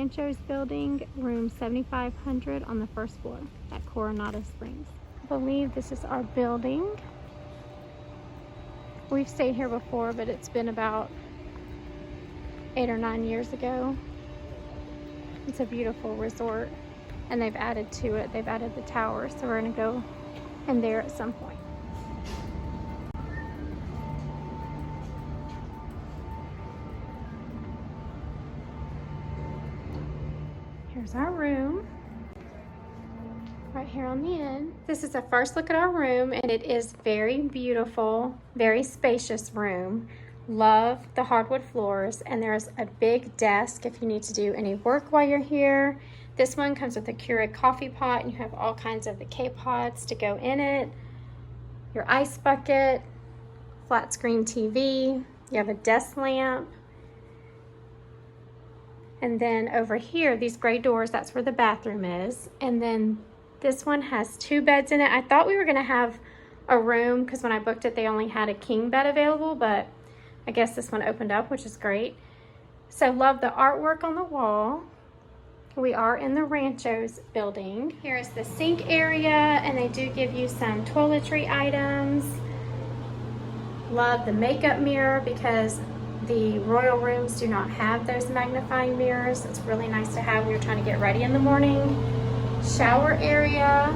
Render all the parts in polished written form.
Ranchos building, room 7500 on the first floor at Coronado Springs. I believe this is our building. We've stayed here before, but it's been about 8 or 9 years ago. It's a beautiful resort, and they've added to it. They've added the tower, so we're gonna go in there at some point. Here's our room, right here on the end. This is a first look at our room, and it is very beautiful, very spacious room. Love the hardwood floors, and there's a big desk if you need to do any work while you're here. This one comes with a Keurig coffee pot, and you have all kinds of the K-pods to go in it. Your ice bucket, flat screen TV, you have a desk lamp. And then over here, these gray doors, that's where the bathroom is. And then this one has 2 beds in it. I thought we were gonna have a room, because when I booked it, they only had a king bed available, but I guess this one opened up, which is great. So love the artwork on the wall. We are in the Ranchos building. Here's the sink area, and they do give you some toiletry items. Love the makeup mirror, because the royal rooms do not have those magnifying mirrors. It's really nice to have when you're trying to get ready in the morning. Shower area.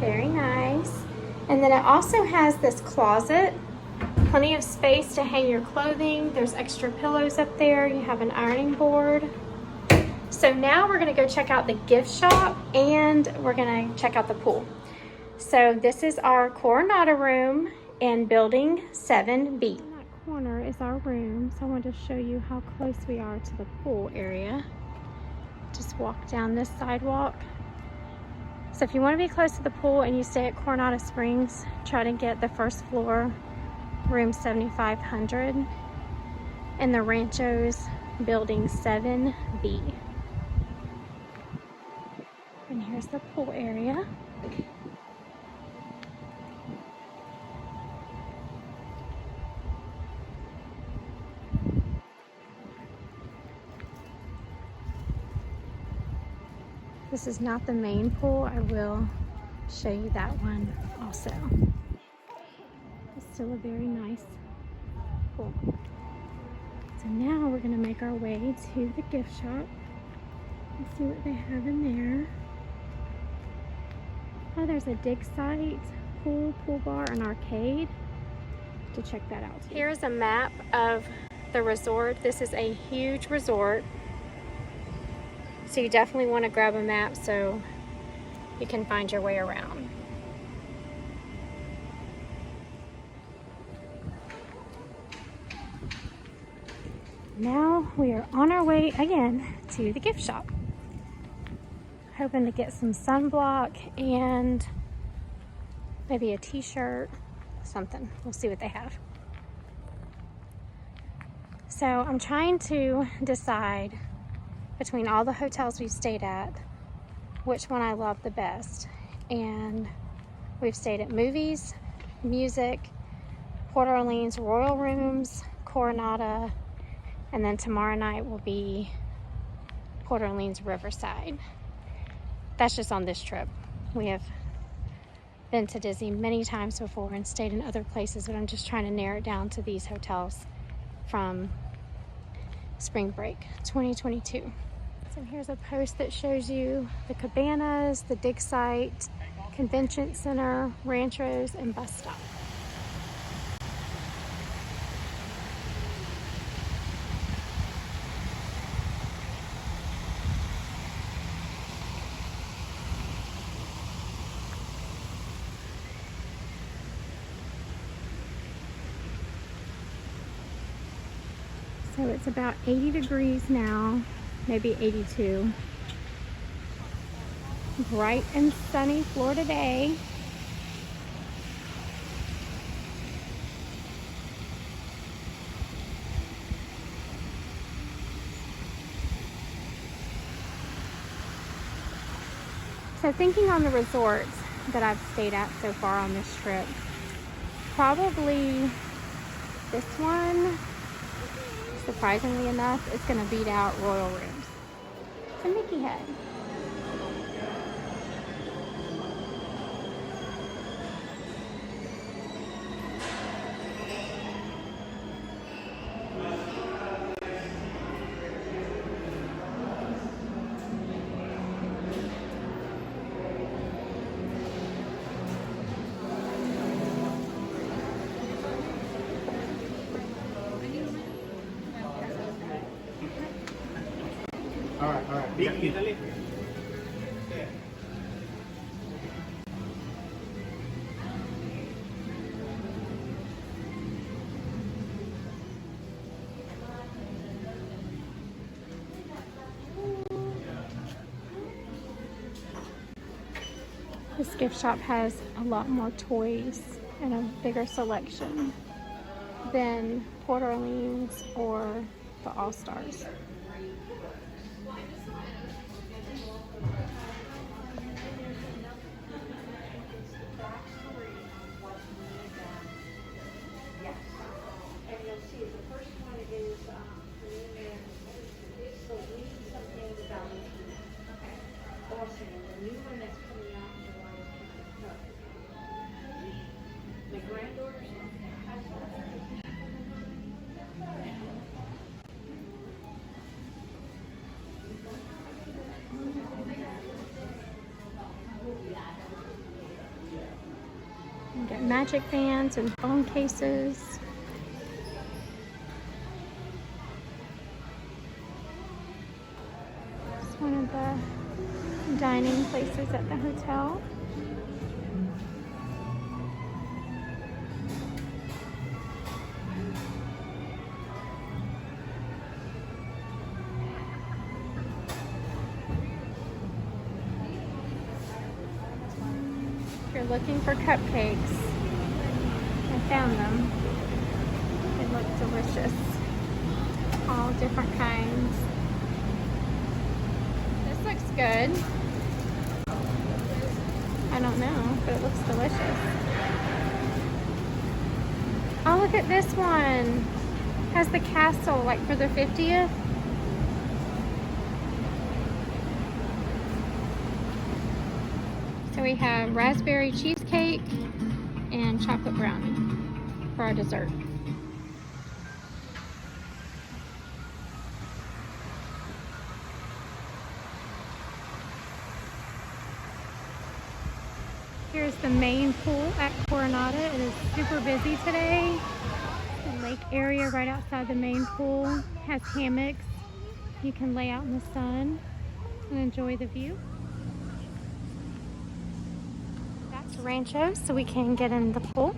Very nice. And then it also has this closet. Plenty of space to hang your clothing. There's extra pillows up there. You have an ironing board. So now we're gonna go check out the gift shop, and we're gonna check out the pool. So this is our Coronado room in building 7B. In that corner is our room. So I wanted to show you how close we are to the pool area. Just walk down this sidewalk. So if you want to be close to the pool and you stay at Coronado Springs, try to get the first floor, room 7500 in the Ranchos building 7B. And here's the pool area. This is not the main pool. I will show you that one also. It's still a very nice pool. So now we're gonna make our way to the gift shop and see what they have in there. Oh, there's a dig site, pool bar, and arcade. To check that out too. Here's a map of the resort. This is a huge resort. So you definitely want to grab a map so you can find your way around. Now we are on our way again to the gift shop. Hoping to get some sunblock and maybe a t-shirt, something. We'll see what they have. So I'm trying to decide between all the hotels we've stayed at, which one I love the best. And we've stayed at Movies, Music, Port Orleans Royal Rooms, Coronado, and then tomorrow night will be Port Orleans Riverside. That's just on this trip. We have been to Disney many times before and stayed in other places, but I'm just trying to narrow it down to these hotels from spring break 2022. And here's a post that shows you the Cabanas, the dig site, convention center, Ranchos, and bus stop. So it's about 80 degrees now. Maybe 82. Bright and sunny Florida day. So thinking on the resorts that I've stayed at so far on this trip, probably This one, surprisingly enough, is gonna beat out Royal Rooms. It's a Mickey head. All right. Italy. This gift shop has a lot more toys and a bigger selection than Port Orleans or the All-Stars. You get magic bands and phone cases. It's one of the dining places at the hotel. If you're looking for cupcakes, I found them. They look delicious. All different kinds. This looks good. I don't know, but it looks delicious. Oh, look at this one. Has the castle, like for the 50th. So we have raspberry cheesecake and chocolate brownie for our dessert. Here's the main pool at Coronado. It is super busy today. The lake area right outside the main pool has hammocks. You can lay out in the sun and enjoy the view. That's Rancho, so we can get in the pool.